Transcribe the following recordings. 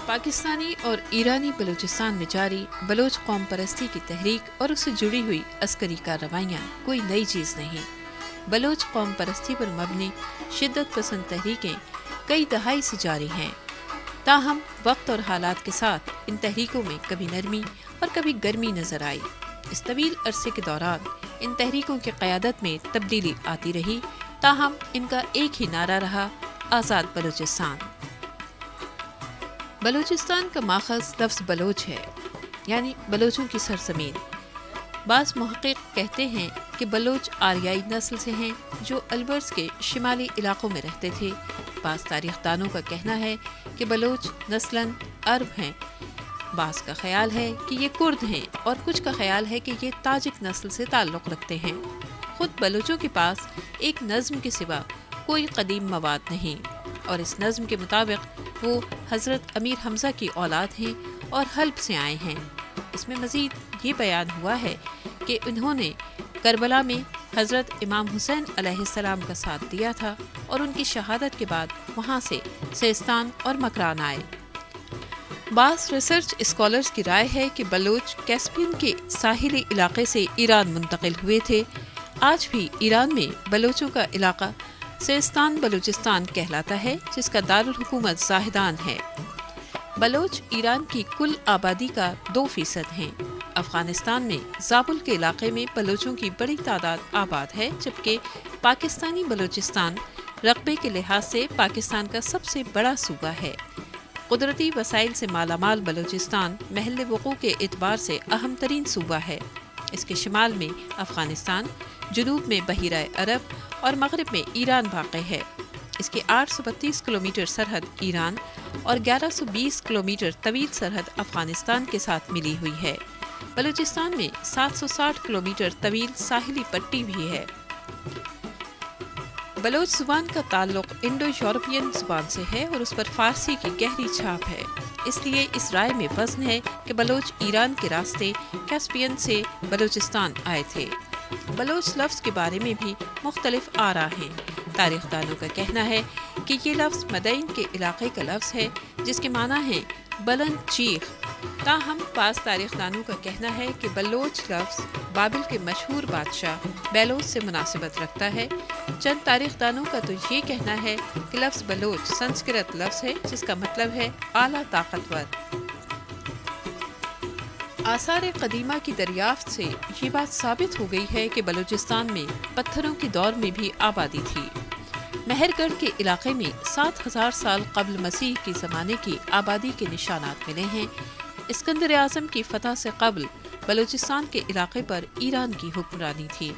پاکستانی اور ایرانی بلوچستان میں جاری بلوچ قوم پرستی کی تحریک اور اس سے جڑی ہوئی عسکری کارروائیاں کوئی نئی چیز نہیں۔ بلوچ قوم پرستی پر مبنی شدت پسند تحریکیں کئی دہائی سے جاری ہیں، تاہم وقت اور حالات کے ساتھ ان تحریکوں میں کبھی نرمی اور کبھی گرمی نظر آئی۔ اس طویل عرصے کے دوران ان تحریکوں کی قیادت میں تبدیلی آتی رہی، تاہم ان کا ایک ہی نعرہ رہا: آزاد بلوچستان۔ بلوچستان کا ماخذ لفظ بلوچ ہے، یعنی بلوچوں کی سرزمین۔ بعض محقق کہتے ہیں کہ بلوچ آریائی نسل سے ہیں جو البرز کے شمالی علاقوں میں رہتے تھے۔ بعض تاریخ دانوں کا کہنا ہے کہ بلوچ نسلاً عرب ہیں، بعض کا خیال ہے کہ یہ کرد ہیں اور کچھ کا خیال ہے کہ یہ تاجک نسل سے تعلق رکھتے ہیں۔ خود بلوچوں کے پاس ایک نظم کے سوا کوئی قدیم مواد نہیں، اور اس نظم کے مطابق وہ حضرت امیر حمزہ کی اولاد ہیں اور حلب سے آئے ہیں۔ اس میں مزید یہ بیان ہوا ہے کہ انہوں نے کربلا میں حضرت امام حسین علیہ السلام کا ساتھ دیا تھا اور ان کی شہادت کے بعد وہاں سے سیستان اور مکران آئے۔ بعض ریسرچ اسکالرز کی رائے ہے کہ بلوچ کیسپین کے ساحلی علاقے سے ایران منتقل ہوئے تھے۔ آج بھی ایران میں بلوچوں کا علاقہ سیستان بلوچستان کہلاتا ہے، جس کا دارالحکومت زاہدان ہے۔ بلوچ ایران کی کل آبادی کا 2% ہیں۔ افغانستان میں زابل کے علاقے میں بلوچوں کی بڑی تعداد آباد ہے، جبکہ پاکستانی بلوچستان رقبے کے لحاظ سے پاکستان کا سب سے بڑا صوبہ ہے۔ قدرتی وسائل سے مالا مال بلوچستان محل وقوع کے اعتبار سے اہم ترین صوبہ ہے۔ اس کے شمال میں افغانستان، جنوب میں بحیرہ عرب اور مغرب میں ایران واقع ہے۔ اس کی 832 کلومیٹر سرحد ایران اور 1120 کلومیٹر طویل سرحد افغانستان کے ساتھ ملی ہوئی ہے۔ بلوچستان میں 760 کلومیٹر طویل ساحلی پٹی بھی ہے۔ بلوچ زبان کا تعلق انڈو یورپین زبان سے ہے اور اس پر فارسی کی گہری چھاپ ہے۔ اس لیے اس رائے میں وزن ہے کہ بلوچ ایران کے راستے کیسپین سے بلوچستان آئے تھے۔ بلوچ لفظ کے بارے میں بھی مختلف آراء ہیں۔ تاریخ دانوں کا کہنا ہے کہ یہ لفظ مدین کے علاقے کا لفظ ہے، جس کے معنی ہے بلند چیخ۔ تاہم بعض تاریخ دانوں کا کہنا ہے کہ بلوچ لفظ بابل کے مشہور بادشاہ بیلوس سے مناسبت رکھتا ہے۔ چند تاریخ دانوں کا تو یہ کہنا ہے کہ لفظ بلوچ سنسکرت لفظ ہے، جس کا مطلب ہے اعلیٰ طاقتور۔ آثار قدیمہ کی دریافت سے یہ بات ثابت ہو گئی ہے کہ بلوچستان میں پتھروں کے دور میں بھی آبادی تھی۔ مہر گڑھ کے علاقے میں 7000 سال قبل مسیح کے زمانے کی آبادی کے نشانات ملے ہیں۔ اسکندر اعظم کی فتح سے قبل بلوچستان کے علاقے پر ایران کی حکمرانی تھی،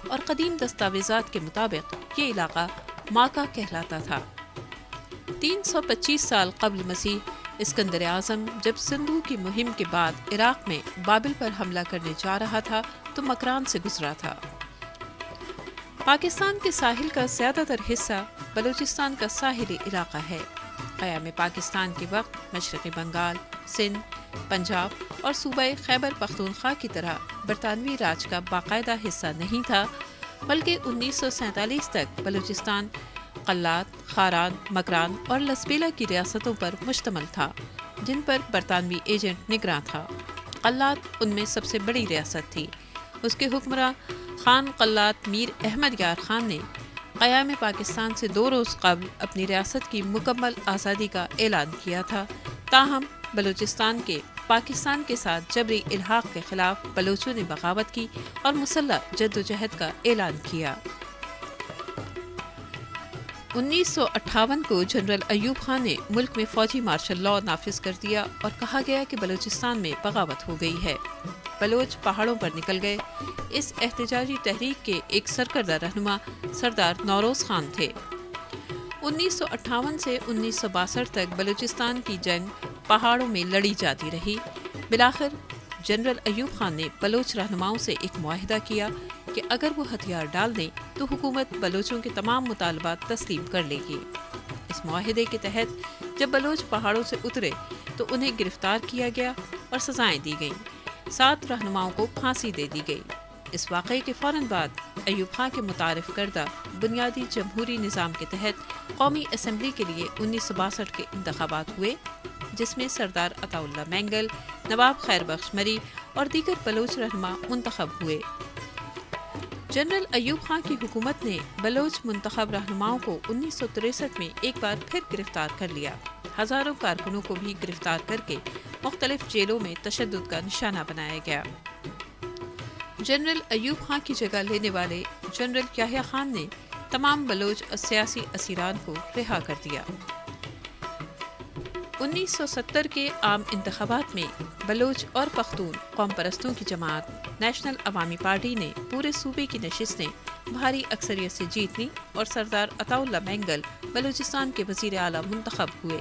اور قدیم دستاویزات کے مطابق یہ علاقہ ماکہ کہلاتا تھا۔ 325 سال قبل مسیح اسکندر اعظم جب سندھو کی مہم کے بعد عراق میں بابل پر حملہ کرنے جا رہا تھا تو مکران سے گزرا تھا۔ پاکستان کے ساحل کا زیادہ تر حصہ بلوچستان کا ساحلی علاقہ ہے۔ قیام پاکستان کے وقت مشرقی بنگال، سندھ، پنجاب اور صوبہ خیبر پختونخوا کی طرح برطانوی راج کا باقاعدہ حصہ نہیں تھا، بلکہ 1947 تک بلوچستان قلات، خاران، مکران اور لسبیلا کی ریاستوں پر مشتمل تھا، جن پر برطانوی ایجنٹ نگراں تھا۔ قلات ان میں سب سے بڑی ریاست تھی۔ اس کے حکمراں خان قلات میر احمد یار خان نے قیام پاکستان سے 2 روز قبل اپنی ریاست کی مکمل آزادی کا اعلان کیا تھا۔ تاہم بلوچستان کے پاکستان کے ساتھ جبری الحاق کے خلاف بلوچوں نے بغاوت کی اور مسلح جدوجہد کا اعلان کیا۔ 1958 کو جنرل ایوب خان نے ملک میں فوجی مارشل لاء نافذ کر دیا اور کہا گیا کہ بلوچستان میں بغاوت ہو گئی ہے۔ بلوچ پہاڑوں پر نکل گئے۔ اس احتجاجی تحریک کے ایک سرکردہ رہنما سردار نوروز خان تھے۔ 1958 سے 1962 تک بلوچستان کی جنگ پہاڑوں میں لڑی جاتی رہی۔ بالآخر جنرل ایوب خان نے بلوچ رہنماؤں سے ایک معاہدہ کیا کہ اگر وہ ہتھیار ڈال دیں تو حکومت بلوچوں کے تمام مطالبات تسلیم کر لے گی۔ اس معاہدے کے تحت جب بلوچ پہاڑوں سے اترے تو انہیں گرفتار کیا گیا اور سزائیں دی گئیں۔ 7 رہنماؤں کو پھانسی دے دی گئی۔ اس واقعے کے فوراً بعد ایوب خان کے متعارف کردہ بنیادی جمہوری نظام کے تحت قومی اسمبلی کے لیے 1962 کے انتخابات ہوئے، جس میں سردار عطا اللہ مینگل، نواب خیر بخش مری اور دیگر بلوچ رہنما منتخب ہوئے۔ جنرل ایوب خان کی حکومت نے بلوچ منتخب رہنماؤں کو 1963 میں ایک بار پھر گرفتار کر لیا۔ ہزاروں کارکنوں کو بھی گرفتار کر کے مختلف جیلوں میں تشدد کا نشانہ بنایا گیا۔ جنرل ایوب خان کی جگہ لینے والے جنرل یحییٰ خان نے تمام بلوچ سیاسی اسیران کو رہا کر دیا۔ 1970 کے عام انتخابات میں بلوچ اور پختون قوم پرستوں کی جماعت نیشنل عوامی پارٹی نے پورے صوبے کی نشستیں بھاری اکثریت سے جیت لی اور سردار عطا اللہ مینگل بلوچستان کے وزیر اعلیٰ منتخب ہوئے۔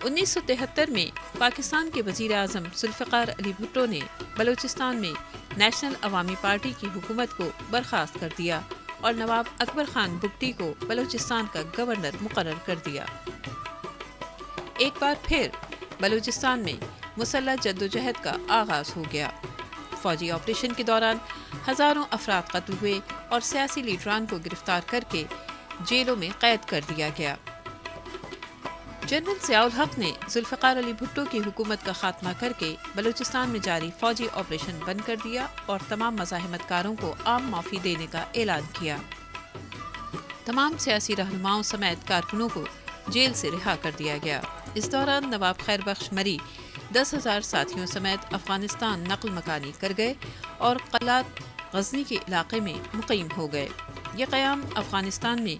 1973 میں پاکستان کے وزیر اعظم ذوالفقار علی بھٹو نے بلوچستان میں نیشنل عوامی پارٹی کی حکومت کو برخاست کر دیا اور نواب اکبر خان بگٹی کو بلوچستان کا گورنر مقرر کر دیا۔ ایک بار پھر بلوچستان میں مسلح جدوجہد کا آغاز ہو گیا۔ فوجی آپریشن کے دوران ہزاروں افراد قتل ہوئے اور سیاسی لیڈران کو گرفتار کر کے جیلوں میں قید کر دیا گیا۔ جنرل ضیاء الحق نے ذوالفقار علی بھٹو کی حکومت کا خاتمہ کر کے بلوچستان میں جاری فوجی آپریشن بند کر دیا اور تمام مزاحمت کاروں کو عام معافی دینے کا اعلان کیا۔ تمام سیاسی رہنماؤں سمیت کارکنوں کو جیل سے رہا کر دیا گیا۔ اس دوران نواب خیر بخش مری 10,000 ساتھیوں سمیت افغانستان نقل مکانی کر گئے اور قلات غزنی کے علاقے میں مقیم ہو گئے۔ یہ قیام افغانستان میں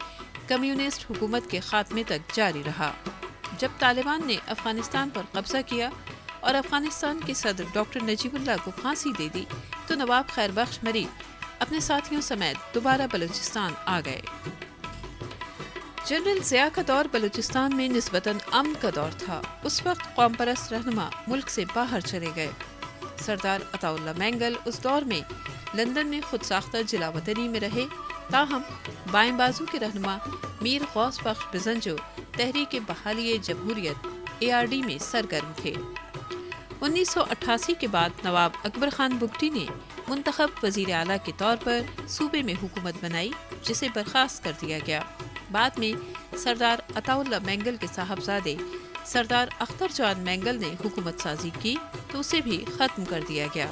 کمیونسٹ حکومت کے خاتمے تک جاری رہا۔ جب طالبان نے افغانستان پر قبضہ کیا اور افغانستان کے صدر ڈاکٹر نجیب اللہ کو پھانسی دے دی تو نواب خیر بخش مری اپنے ساتھیوں سمیت دوبارہ بلوچستان آ گئے۔ جنرل ضیاء کا دور بلوچستان میں نسبتاً امن کا دور تھا۔ اس وقت قوم پرست رہنما ملک سے باہر چلے گئے۔ سردار عطا اللہ مینگل اس دور میں لندن میں خود ساختہ جلا وطنی میں رہے، تاہم بائیں بازو کے رہنما میر غوث بخش بزنجو تحریک بحالی جمہوریت ARD میں سرگرم تھے۔ 1988 کے بعد نواب اکبر خان بگٹی نے منتخب وزیر اعلیٰ کے طور پر صوبے میں حکومت بنائی، جسے برخاست کر دیا گیا۔ بعد میں سردار عطا اللہ مینگل کے صاحبزادے سردار اختر جان مینگل نے حکومت سازی کی تو اسے بھی ختم کر دیا گیا۔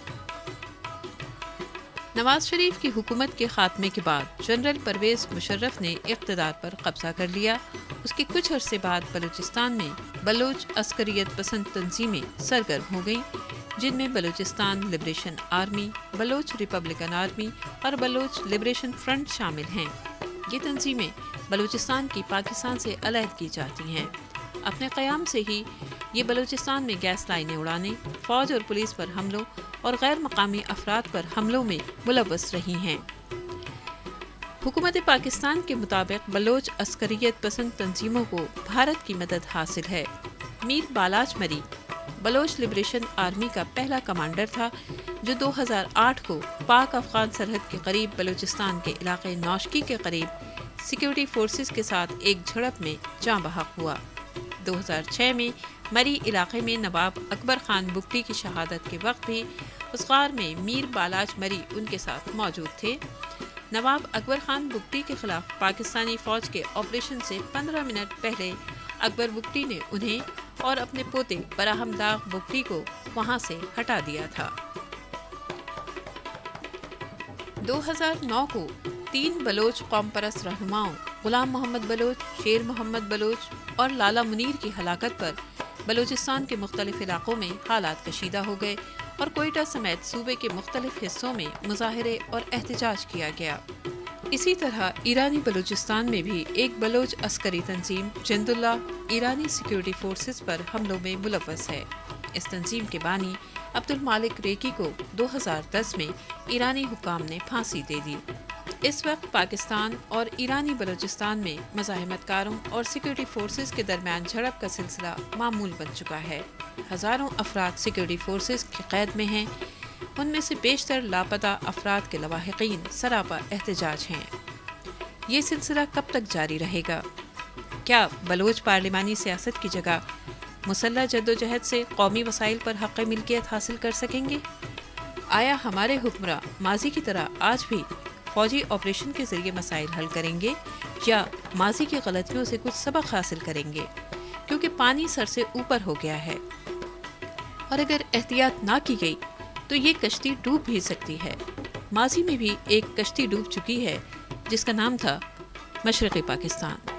نواز شریف کی حکومت کے خاتمے کے بعد جنرل پرویز مشرف نے اقتدار پر قبضہ کر لیا۔ اس کے کچھ عرصے بعد بلوچستان میں بلوچ عسکریت پسند تنظیمیں سرگرم ہو گئیں، جن میں Balochistan liberation army, Baloch Republican army اور بلوچ لبریشن فرنٹ شامل ہیں۔ یہ تنظیمیں بلوچستان کی پاکستان سے علیحدگی چاہتی ہیں۔ اپنے قیام سے ہی یہ بلوچستان میں گیس لائنیں اڑانے، فوج اور پولیس پر حملوں اور غیر مقامی افراد پر حملوں میں ملوث رہی ہیں۔ حکومت پاکستان کے مطابق بلوچ عسکریت پسند تنظیموں کو بھارت کی مدد حاصل ہے۔ میر بالاچ مری بلوچ لبریشن آرمی کا پہلا کمانڈر تھا، جو 2008 کو پاک افغان سرحد کے قریب بلوچستان کے علاقے نوشکی کے قریب سیکیورٹی فورسز کے ساتھ ایک جھڑپ میں جاں بحق ہوا۔ 2006 میں مری علاقے میں نواب اکبر خان بگٹی کی شہادت کے وقت بھی اس غار میں میر بالاچ مری ان کے ساتھ موجود تھے۔ نواب اکبر خان بگٹی کے خلاف پاکستانی فوج کے آپریشن سے 15 منٹ پہلے اکبر بگٹی نے انہیں اور اپنے پوتے براہم داغ بگٹی کو وہاں سے ہٹا دیا تھا۔ 2009 کو 3 بلوچ قوم پرست رہنماؤں غلام محمد بلوچ، شیر محمد بلوچ اور لالا منیر کی ہلاکت پر بلوچستان کے مختلف علاقوں میں حالات کشیدہ ہو گئے اور کوئٹہ سمیت صوبے کے مختلف حصوں میں مظاہرے اور احتجاج کیا گیا۔ اسی طرح ایرانی بلوچستان میں بھی ایک بلوچ عسکری تنظیم جند اللہ ایرانی سیکیورٹی فورسز پر حملوں میں ملوث ہے۔ اس تنظیم کے بانی عبد المالک ریکی کو 2010 میں ایرانی حکام نے پھانسی دے دی۔ اس وقت پاکستان اور ایرانی بلوچستان میں مزاحمت کاروں اور سیکیورٹی فورسز کے درمیان جھڑپ کا سلسلہ معمول بن چکا ہے۔ ہزاروں افراد سیکیورٹی فورسز کی قید میں ہیں، ان میں سے بیشتر لاپتہ افراد کے لواحقین سراپا احتجاج ہیں۔ یہ سلسلہ کب تک جاری رہے گا؟ کیا بلوچ پارلیمانی سیاست کی جگہ مسلح جدوجہد سے قومی وسائل پر حق ملکیت حاصل کر سکیں گے؟ آیا ہمارے حکمراں ماضی کی طرح آج بھی فوجی آپریشن کے ذریعے مسائل حل کریں گے یا ماضی کی غلطیوں سے کچھ سبق حاصل کریں گے؟ کیونکہ پانی سر سے اوپر ہو گیا ہے اور اگر احتیاط نہ کی گئی تو یہ کشتی ڈوب بھی سکتی ہے۔ ماضی میں بھی ایک کشتی ڈوب چکی ہے جس کا نام تھا مشرقی پاکستان۔